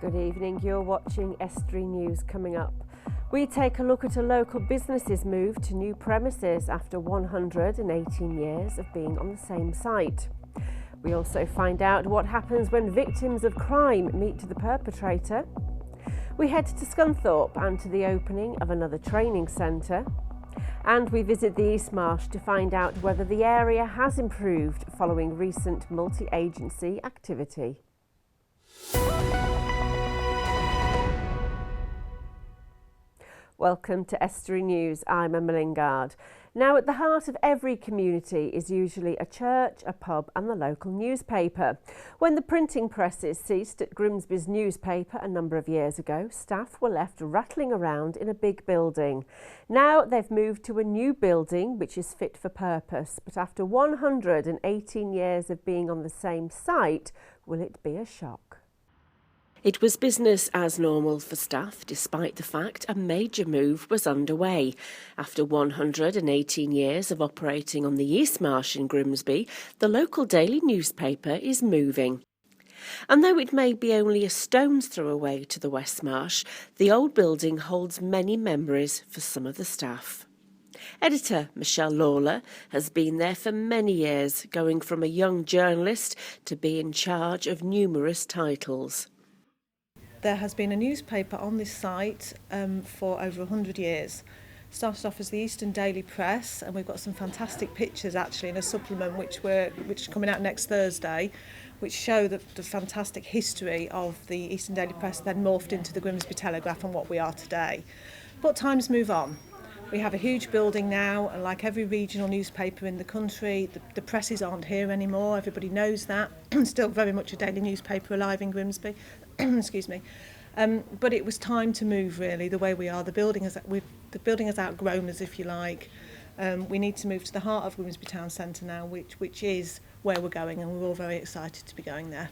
Good evening, you're watching Estuary News. Coming up, we take a look at a local business's move to new premises after 118 years of being on the same site. We also find out what happens when victims of crime meet the perpetrator. We head to Scunthorpe and to the opening of another training centre. And we visit the East Marsh to find out whether the area has improved following recent multi-agency activity. Welcome to Estuary News. I'm Emma Lingard. Now, at the heart of every community is usually a church, a pub and the local newspaper. When the printing presses ceased at Grimsby's newspaper a number of years ago, staff were left rattling around in a big building. Now they've moved to a new building which is fit for purpose, but after 118 years of being on the same site, will it be a shock? It was business as normal for staff, despite the fact a major move was underway. After 118 years of operating on the East Marsh in Grimsby, the local daily newspaper is moving. And though it may be only a stone's throw away to the West Marsh, the old building holds many memories for some of the staff. Editor Michelle Lawler has been there for many years, going from a young journalist to be in charge of numerous titles. There has been a newspaper on this site for over 100 years. Started off as the Eastern Daily Press, and we've got some fantastic pictures actually in a supplement which is coming out next Thursday, which show the fantastic history of the Eastern Daily Press, then morphed into the Grimsby Telegraph and what we are today. But times move on. We have a huge building now, and like every regional newspaper in the country, the presses aren't here anymore. Everybody knows that. Still very much a daily newspaper alive in Grimsby. Excuse me. But it was time to move, really, the way we are. The building has outgrown us, if you like. We need to move to the heart of Grimsby Town Centre now, which is where we're going, and we're all very excited to be going there.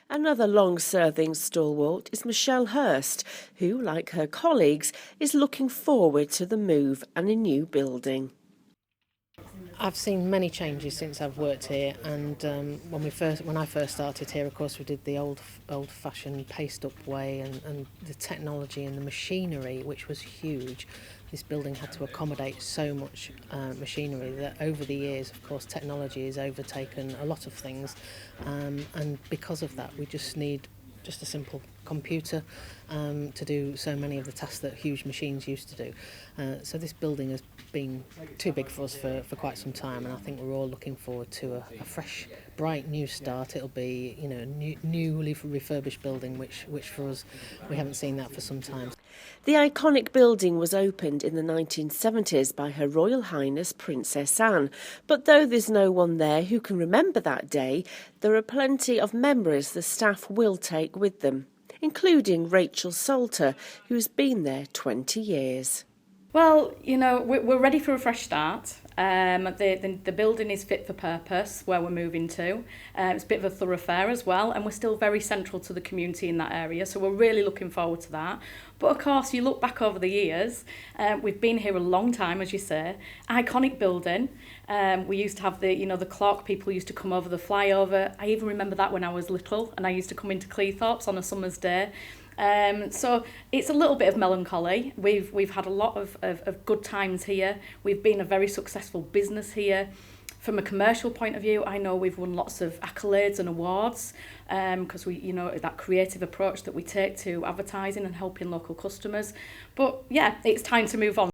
Another long-serving stalwart is Michelle Hurst, who, like her colleagues, is looking forward to the move and a new building. I've seen many changes since I've worked here, and when I first started here, of course, we did the old-fashioned paste-up way, and the technology and the machinery, which was huge. This building had to accommodate so much machinery that over the years, of course, technology has overtaken a lot of things, and because of that, we just need just a simple computer to do so many of the tasks that huge machines used to do. So this building has been too big for us for quite some time, and I think we're all looking forward to a fresh, bright new start. It'll be, a newly refurbished building, which for us, we haven't seen that for some time. The iconic building was opened in the 1970s by Her Royal Highness Princess Anne, but though there's no one there who can remember that day, there are plenty of memories the staff will take with them, including Rachel Salter, who's been there 20 years. Well, we're ready for a fresh start. The building is fit for purpose where we're moving to. It's a bit of a thoroughfare as well, and we're still very central to the community in that area, so we're really looking forward to that. But of course, you look back over the years, we've been here a long time, as you say. Iconic building. We used to have the clock. People used to come over the flyover. I even remember that when I was little, and I used to come into Cleethorpes on a summer's day. So it's a little bit of melancholy. We've had a lot of good times here. We've been a very successful business here. From a commercial point of view, I know we've won lots of accolades and awards because that creative approach that we take to advertising and helping local customers. But yeah, it's time to move on.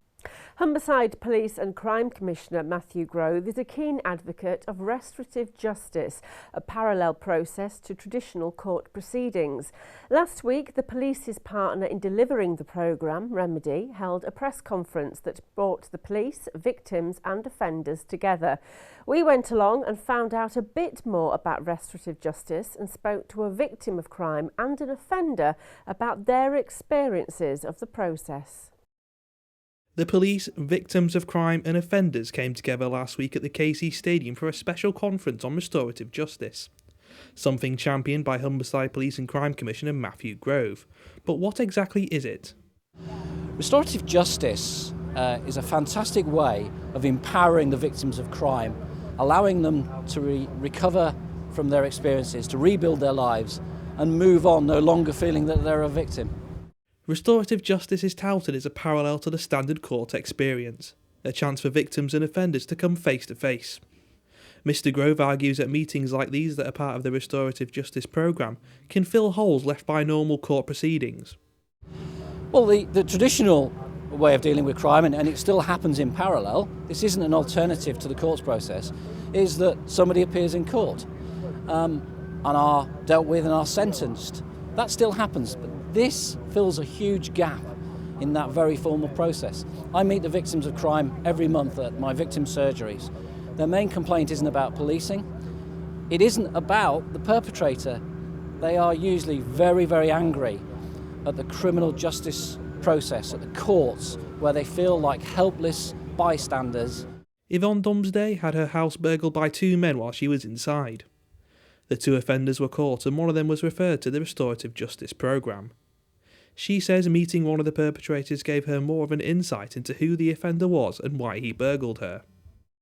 Humberside Police and Crime Commissioner Matthew Grove is a keen advocate of restorative justice, a parallel process to traditional court proceedings. Last week, the police's partner in delivering the programme, Remedy, held a press conference that brought the police, victims and offenders together. We went along and found out a bit more about restorative justice and spoke to a victim of crime and an offender about their experiences of the process. The police, victims of crime and offenders came together last week at the KC Stadium for a special conference on restorative justice. Something championed by Humberside Police and Crime Commissioner Matthew Grove. But what exactly is it? Restorative justice is a fantastic way of empowering the victims of crime, allowing them to recover from their experiences, to rebuild their lives and move on, no longer feeling that they're a victim. Restorative justice is touted as a parallel to the standard court experience, a chance for victims and offenders to come face to face. Mr. Grove argues that meetings like these that are part of the restorative justice programme can fill holes left by normal court proceedings. Well, the traditional way of dealing with crime, and it still happens in parallel, this isn't an alternative to the courts process, is that somebody appears in court and are dealt with and are sentenced. That still happens, but this fills a huge gap in that very formal process. I meet the victims of crime every month at my victim surgeries. Their main complaint isn't about policing. It isn't about the perpetrator. They are usually very, very angry at the criminal justice process, at the courts, where they feel like helpless bystanders. Yvonne Dumsday had her house burgled by 2 men while she was inside. The 2 offenders were caught and one of them was referred to the restorative justice programme. She says meeting one of the perpetrators gave her more of an insight into who the offender was and why he burgled her.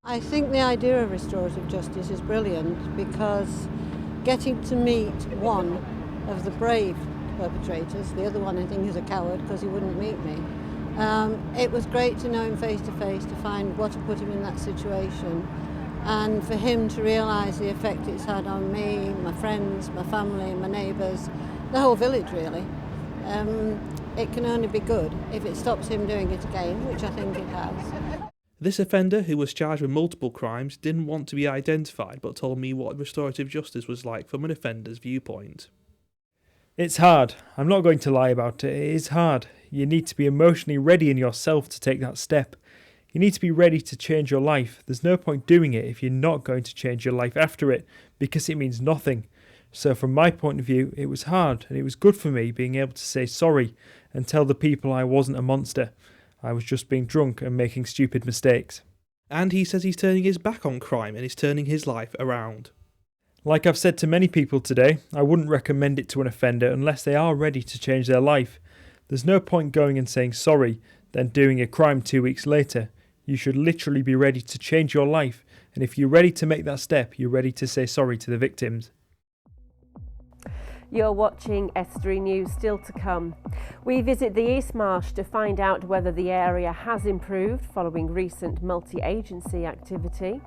I think the idea of restorative justice is brilliant because getting to meet one of the brave perpetrators, the other one I think is a coward because he wouldn't meet me, it was great to know him face to face, to find what had put him in that situation, and for him to realise the effect it's had on me, my friends, my family, my neighbours, the whole village really. It can only be good if it stops him doing it again, which I think it has. This offender, who was charged with multiple crimes, didn't want to be identified but told me what restorative justice was like from an offender's viewpoint. It's hard. I'm not going to lie about it. It is hard. You need to be emotionally ready in yourself to take that step. You need to be ready to change your life. There's no point doing it if you're not going to change your life after it, because it means nothing. So from my point of view, it was hard, and it was good for me being able to say sorry and tell the people I wasn't a monster. I was just being drunk and making stupid mistakes. And he says he's turning his back on crime and is turning his life around. Like I've said to many people today, I wouldn't recommend it to an offender unless they are ready to change their life. There's no point going and saying sorry, then doing a crime 2 weeks later. You should literally be ready to change your life, and if you're ready to make that step, you're ready to say sorry to the victims. You're watching Estuary News, still to come. We visit the East Marsh to find out whether the area has improved following recent multi-agency activity.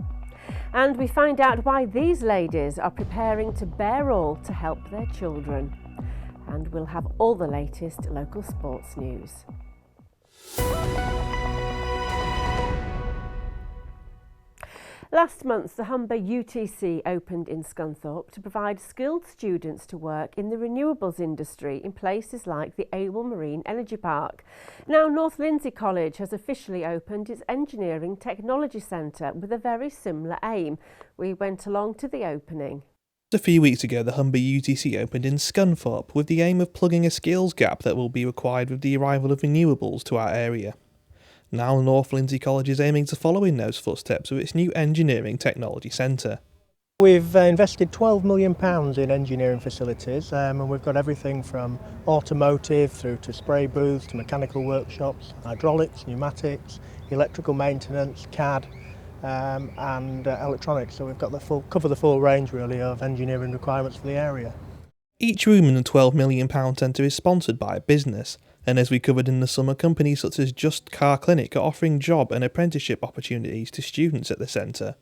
And we find out why these ladies are preparing to bear all to help their children. And we'll have all the latest local sports news. Last month, the Humber UTC opened in Scunthorpe to provide skilled students to work in the renewables industry in places like the Awell Marine Energy Park. Now, North Lindsey College has officially opened its Engineering Technology Centre with a very similar aim. We went along to the opening. A few weeks ago, the Humber UTC opened in Scunthorpe with the aim of plugging a skills gap that will be required with the arrival of renewables to our area. Now North Lindsey College is aiming to follow in those footsteps with its new Engineering Technology Centre. We've invested £12 million in engineering facilities and we've got everything from automotive through to spray booths to mechanical workshops, hydraulics, pneumatics, electrical maintenance, CAD and electronics. So we've got cover the full range really of engineering requirements for the area. Each room in the £12 million centre is sponsored by a business, and as we covered in the summer, companies such as Just Car Clinic are offering job and apprenticeship opportunities to students at the centre,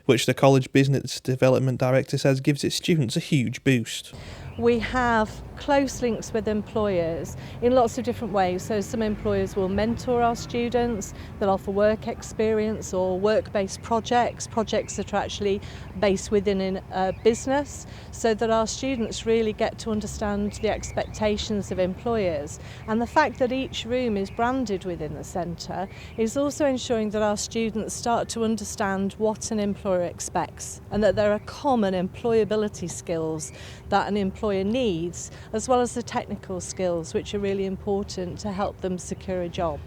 which the College Business Development Director says gives its students a huge boost. We have close links with employers in lots of different ways. So some employers will mentor our students, they'll offer work experience or work-based projects that are actually based within a business, so that our students really get to understand the expectations of employers. And the fact that each room is branded within the centre is also ensuring that our students start to understand what an employer expects, and that there are common employability skills that an employer needs, as well as the technical skills which are really important to help them secure a job.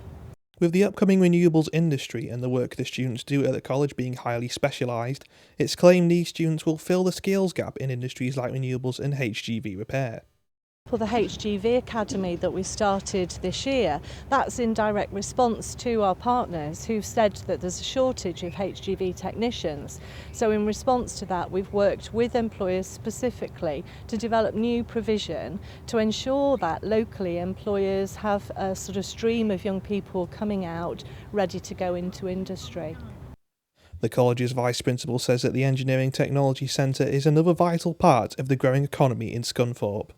With the upcoming renewables industry and the work the students do at the college being highly specialised, it's claimed these students will fill the skills gap in industries like renewables and HGV repair. For the HGV Academy that we started this year, that's in direct response to our partners who've said that there's a shortage of HGV technicians. So in response to that, we've worked with employers specifically to develop new provision to ensure that locally employers have a sort of stream of young people coming out ready to go into industry. The college's vice principal says that the Engineering Technology Centre is another vital part of the growing economy in Scunthorpe.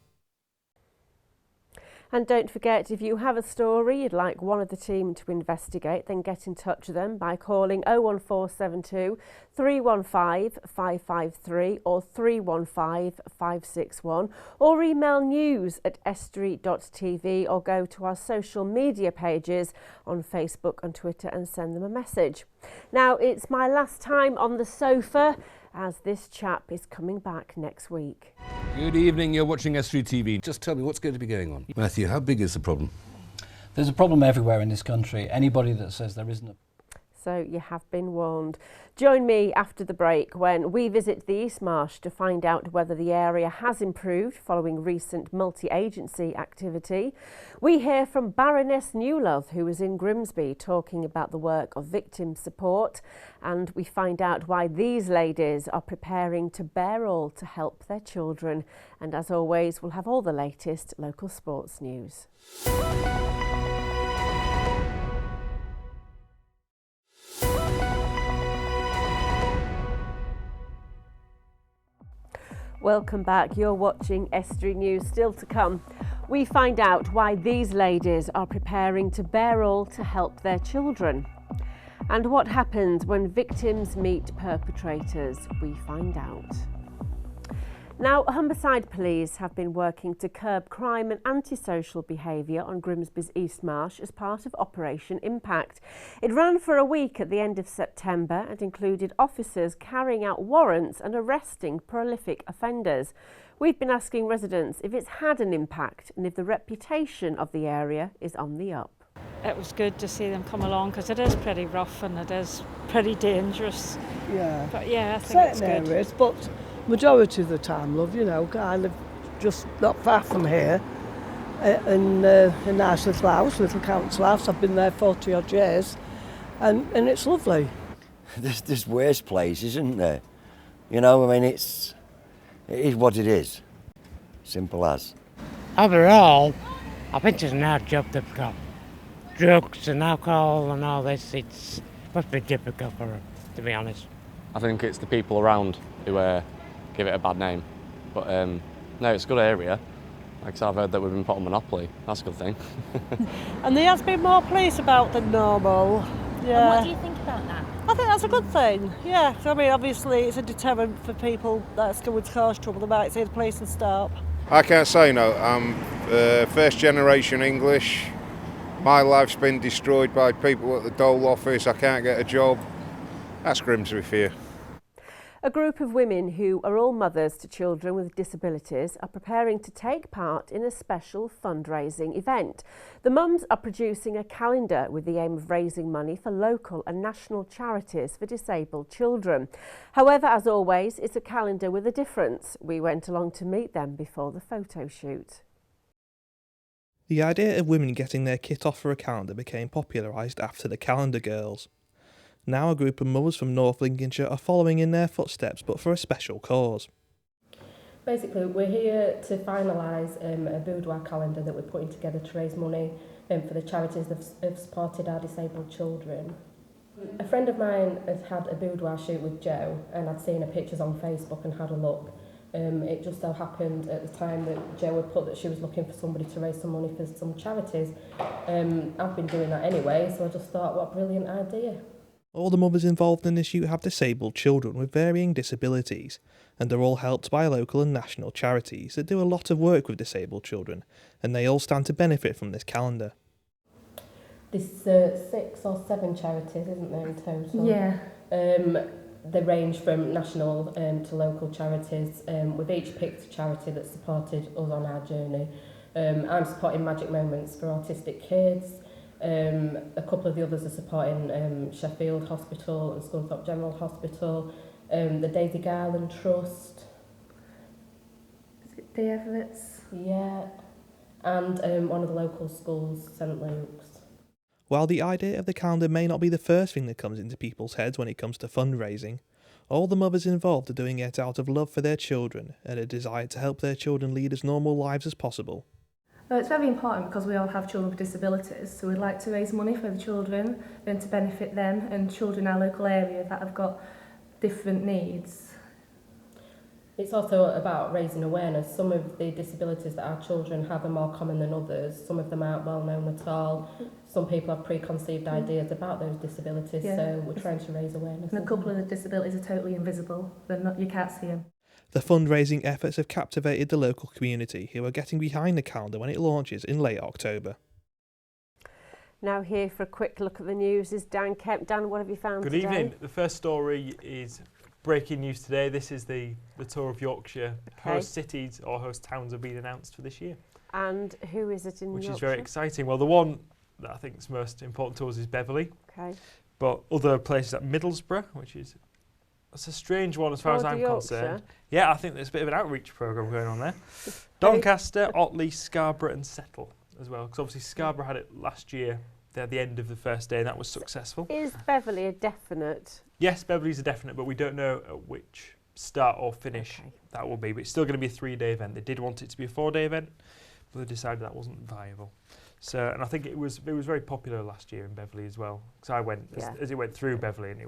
And don't forget, if you have a story you'd like one of the team to investigate, then get in touch with them by calling 01472 315 553 or 315 561, or email news@estuary.tv, or go to our social media pages on Facebook and Twitter and send them a message. Now, it's my last time on the sofa, as this chap is coming back next week. Good evening, you're watching Estuary TV. Just tell me what's going to be going on. Matthew, how big is the problem? There's a problem everywhere in this country. Anybody that says there isn't a... So you have been warned. Join me after the break when we visit the East Marsh to find out whether the area has improved following recent multi-agency activity. We hear from Baroness Newlove, who was in Grimsby talking about the work of victim support, and we find out why these ladies are preparing to bear all to help their children. And as always, we'll have all the latest local sports news. Welcome back. You're watching Estuary News. Still to come, we find out why these ladies are preparing to bear all to help their children. And what happens when victims meet perpetrators, we find out. Now, Humberside Police have been working to curb crime and antisocial behaviour on Grimsby's East Marsh as part of Operation Impact. It ran for a week at the end of September and included officers carrying out warrants and arresting prolific offenders. We've been asking residents if it's had an impact and if the reputation of the area is on the up. It was good to see them come along because it is pretty rough and it is pretty dangerous. Yeah. But yeah, I think it's certain good. areas, but majority of the time, love, you know, I live just not far from here in a nice little house, little council house. I've been there 40 odd years and it's lovely. There's worse places, isn't there? You know, I mean, it is what it is. Simple as. Overall, I think it's an hard job they've got. Drugs and alcohol and all this, it must be difficult for them, to be honest. I think it's the people around who give it a bad name. But no, it's a good area. Like I said, I've heard that we've been put on monopoly. That's a good thing. And there has been more police about than normal. Yeah. And what do you think about that? I think that's a good thing, yeah. I mean, obviously it's a deterrent for people that's going to cause trouble. They might see the police and stop. I can't say no. I'm first generation English. My life's been destroyed by people at the dole office. I can't get a job. That's Grimsby for you. A group of women who are all mothers to children with disabilities are preparing to take part in a special fundraising event. The mums are producing a calendar with the aim of raising money for local and national charities for disabled children. However, as always, it's a calendar with a difference. We went along to meet them before the photo shoot. The idea of women getting their kit off for a calendar became popularised after the Calendar Girls. Now a group of mothers from North Lincolnshire are following in their footsteps, but for a special cause. Basically, we're here to finalise a boudoir calendar that we're putting together to raise money for the charities that have supported our disabled children. A friend of mine has had a boudoir shoot with Jo, and I'd seen her pictures on Facebook and had a look. It just so happened at the time that Jo had put that she was looking for somebody to raise some money for some charities. I've been doing that anyway, so I just thought, what a brilliant idea. All the mothers involved in the shoot have disabled children with varying disabilities, and are all helped by local and national charities that do a lot of work with disabled children, and they all stand to benefit from this calendar. There's 6 or 7 charities, isn't there, in total? Yeah. They range from national to local charities. We've each picked a charity that supported us on our journey. I'm supporting Magic Moments for Autistic Kids. A couple of the others are supporting Sheffield Hospital and Scunthorpe General Hospital, the Daisy Garland Trust. Is it the Everett's? Yeah, and one of the local schools, St Luke's. While the idea of the calendar may not be the first thing that comes into people's heads when it comes to fundraising, all the mothers involved are doing it out of love for their children and a desire to help their children lead as normal lives as possible. It's very important because we all have children with disabilities, so we'd like to raise money for the children and to benefit them and children in our local area that have got different needs. It's also about raising awareness. Some of the disabilities that our children have are more common than others. Some of them aren't well known at all. Some people have preconceived ideas about those disabilities, so we're trying to raise awareness. And a couple of the disabilities are totally invisible. They're not, you can't see them. The fundraising efforts have captivated the local community, who are getting behind the calendar when it launches in late October. Now here for a quick look at the news is Dan Kemp. Dan, what have you found today? Good evening. The first story is breaking news today. This is the tour of Yorkshire. Okay. Host cities or host towns have been announced for this year. And who is it in Which Yorkshire? is very exciting. Well, the one that I think is most important to us is Beverley. Okay. But other places like Middlesbrough, which is a strange one as far as I'm concerned. Yeah, I think there's a bit of an outreach programme going on there. Doncaster, Otley, Scarborough and Settle as well. Because obviously Scarborough had it last year. They're at the end of the first day and that was successful. Is Beverley a definite? Yes, Beverley's a definite, but we don't know at which start or finish that will be. But it's still going to be a 3-day event. They did want it to be a 4-day event, but they decided that wasn't viable. So, and I think it was very popular last year in Beverley as well. Because I went as it went through Beverley, and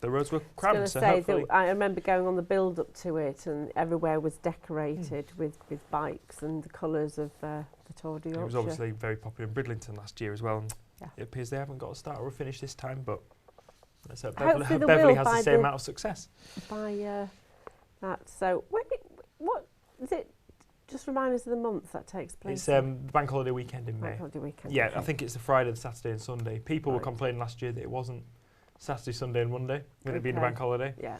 the roads were cramped. So hopefully, I remember going on the build up to it, and everywhere was decorated with bikes and the colours of the Tour de Yorkshire. It was obviously very popular in Bridlington last year as well. And it appears they haven't got a start or a finish this time, but let's hope Beverley has the same amount of success. By that, so what is it? Just remind us of the month that takes place. It's the bank holiday weekend in May. Bank holiday weekend. Yeah, I think it's the Friday, the Saturday and Sunday. People were complaining last year that it wasn't Saturday, Sunday and Monday, with it being a bank holiday. Yeah.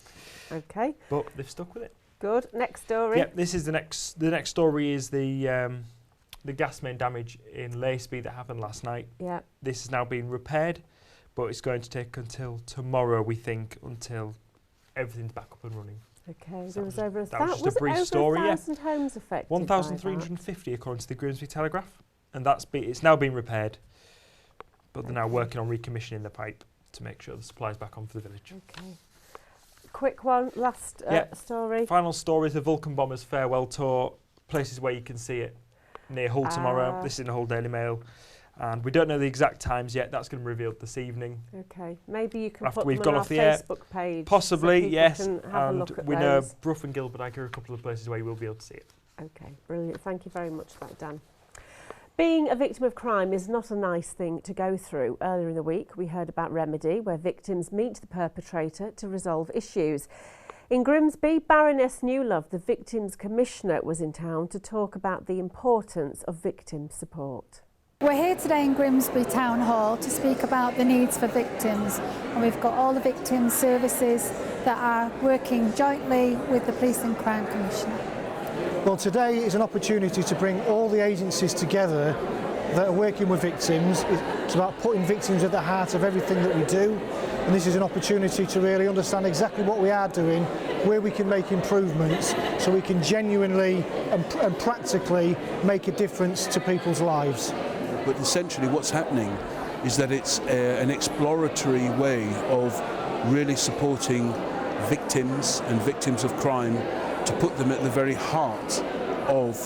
Okay. But they've stuck with it. Good. Next story. Yeah, this is the next story is the gas main damage in Laceby that happened last night. Yeah. This is now being repaired, but it's going to take until tomorrow, we think, until everything's back up and running. Okay, So there was over that was just a brief story. 1,000 homes affected. 1,350 according to the Grimsby Telegraph, and it's now been repaired, but they're now working on recommissioning the pipe to make sure the supply's back on for the village. Okay. Quick one, last story. Final story is the Vulcan Bombers farewell tour. Places where you can see it near Hull tomorrow. This is in the Hull Daily Mail. And we don't know the exact times yet. That's going to be revealed this evening. Okay, maybe you can After put we've them gone on off our the air. Facebook page. Possibly, so yes. can have a look at we those. know Brough and Gilbert are a couple of places where you will be able to see it. Okay, brilliant. Thank you very much for that, Dan. Being a victim of crime is not a nice thing to go through. Earlier in the week, we heard about Remedy, where victims meet the perpetrator to resolve issues. In Grimsby, Baroness Newlove, the Victims Commissioner, was in town to talk about the importance of victim support. We're here today in Grimsby Town Hall to speak about the needs for victims, and we've got all the victim services that are working jointly with the Police and Crime Commissioner. Well, today is an opportunity to bring all the agencies together that are working with victims. It's about putting victims at the heart of everything that we do, and this is an opportunity to really understand exactly what we are doing, where we can make improvements, so we can genuinely and practically make a difference to people's lives. But essentially what's happening is that it's an exploratory way of really supporting victims and victims of crime to put them at the very heart of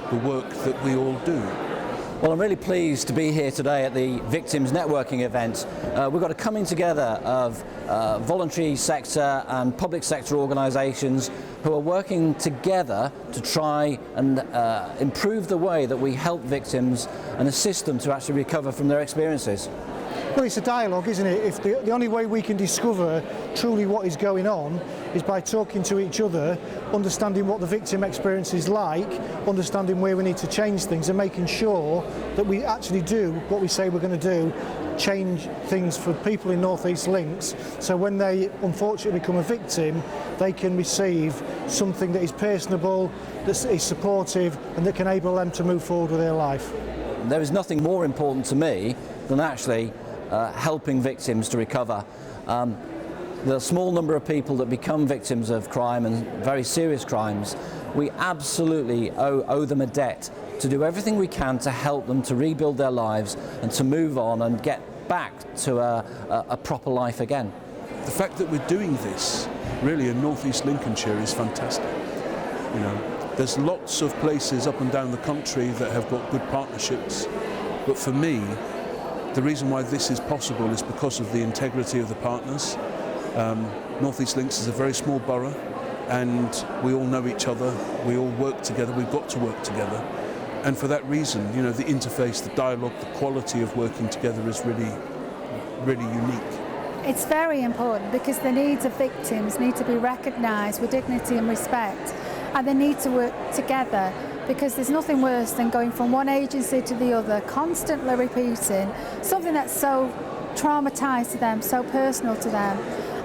the work that we all do. Well, I'm really pleased to be here today at the Victims Networking event. We've got a coming together of voluntary sector and public sector organisations who are working together to try and improve the way that we help victims and assist them to actually recover from their experiences. Well, it's a dialogue, isn't it? If the only way we can discover truly what is going on is by talking to each other, understanding what the victim experience is like, understanding where we need to change things, and making sure that we actually do what we say we're going to do, change things for people in North East Links, so when they unfortunately become a victim, they can receive something that is personable, that is supportive, and that can enable them to move forward with their life. There is nothing more important to me than actually helping victims to recover. The small number of people that become victims of crime and very serious crimes we absolutely owe them a debt to do everything we can to help them to rebuild their lives and to move on and get back to a proper life again. The fact that we're doing this really in North East Lincolnshire is fantastic. You know, there's lots of places up and down the country that have got good partnerships, but for me, the reason why this is possible is because of the integrity of the partners. North East Links is a very small borough, and we all know each other, we all work together, we've got to work together. And for that reason, you know, the interface, the dialogue, the quality of working together is really, really unique. It's very important because the needs of victims need to be recognised with dignity and respect, and they need to work together, because there's nothing worse than going from one agency to the other, constantly repeating something that's so traumatised to them, so personal to them.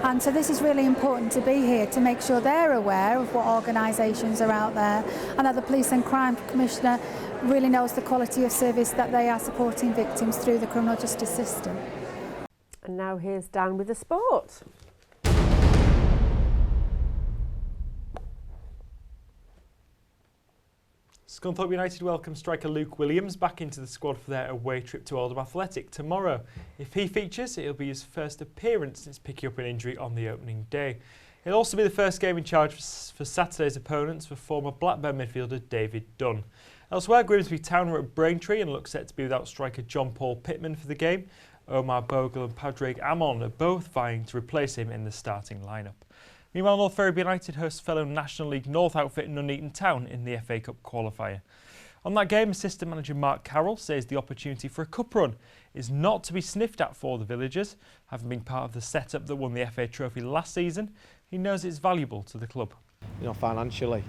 And so this is really important to be here to make sure they're aware of what organisations are out there, and that the Police and Crime Commissioner really knows the quality of service that they are supporting victims through the criminal justice system. And now here's Dan with the sport. Scunthorpe United welcome striker Luke Williams back into the squad for their away trip to Oldham Athletic tomorrow. If he features, it'll be his first appearance since picking up an injury on the opening day. It'll also be the first game in charge for Saturday's opponents for former Blackburn midfielder David Dunn. Elsewhere, Grimsby Town are at Braintree and look set to be without striker John Paul Pittman for the game. Omar Bogle and Padraig Amon are both vying to replace him in the starting lineup. Meanwhile, North Ferriby United hosts fellow National League North outfit Nuneaton Town in the FA Cup qualifier. On that game, assistant manager Mark Carroll says the opportunity for a cup run is not to be sniffed at for the villagers. Having been part of the setup that won the FA Trophy last season, he knows it's valuable to the club. You know, financially,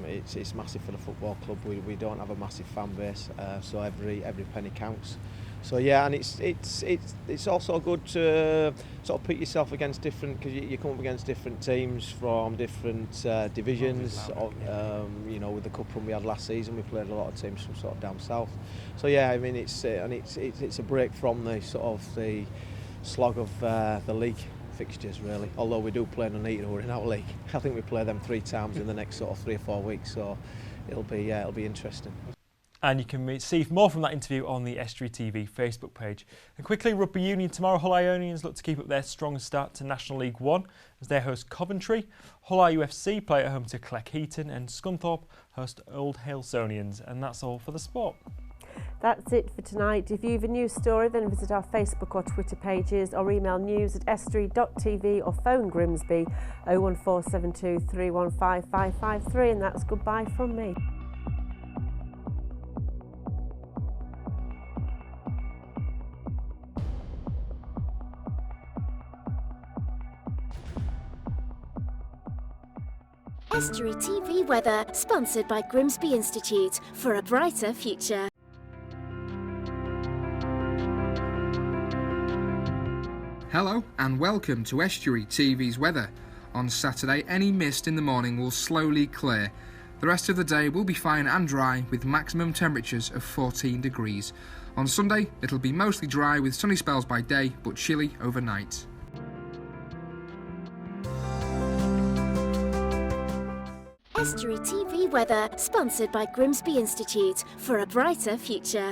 it's massive for the football club. We don't have a massive fan base, so every penny counts. So yeah, and it's also good to sort of put yourself against different, because you come up against different teams from different divisions. You know, with the cup run we had last season, we played a lot of teams from sort of down south. So yeah, I mean it's a break from the sort of the slog of the league fixtures really. Although we do play Nuneaton, who are in our league. I think we play them 3 times in the next sort of 3 or 4 weeks. So it'll be interesting. And you can see more from that interview on the Estuary TV Facebook page. And quickly, Rugby Union tomorrow, Hull Ionians look to keep up their strong start to National League 1 as they host Coventry. Hull IUFC play at home to Cleckheaton, and Scunthorpe host Old Halesonians. And that's all for the sport. That's it for tonight. If you have a news story, then visit our Facebook or Twitter pages or email news@estuary.tv or phone Grimsby 01472 315 553, and that's goodbye from me. Estuary TV weather, sponsored by Grimsby Institute for a brighter future. Hello and welcome to Estuary TV's weather. On Saturday, any mist in the morning will slowly clear. The rest of the day will be fine and dry with maximum temperatures of 14 degrees. On Sunday, it'll be mostly dry with sunny spells by day but chilly overnight. Estuary TV weather, sponsored by Grimsby Institute for a brighter future.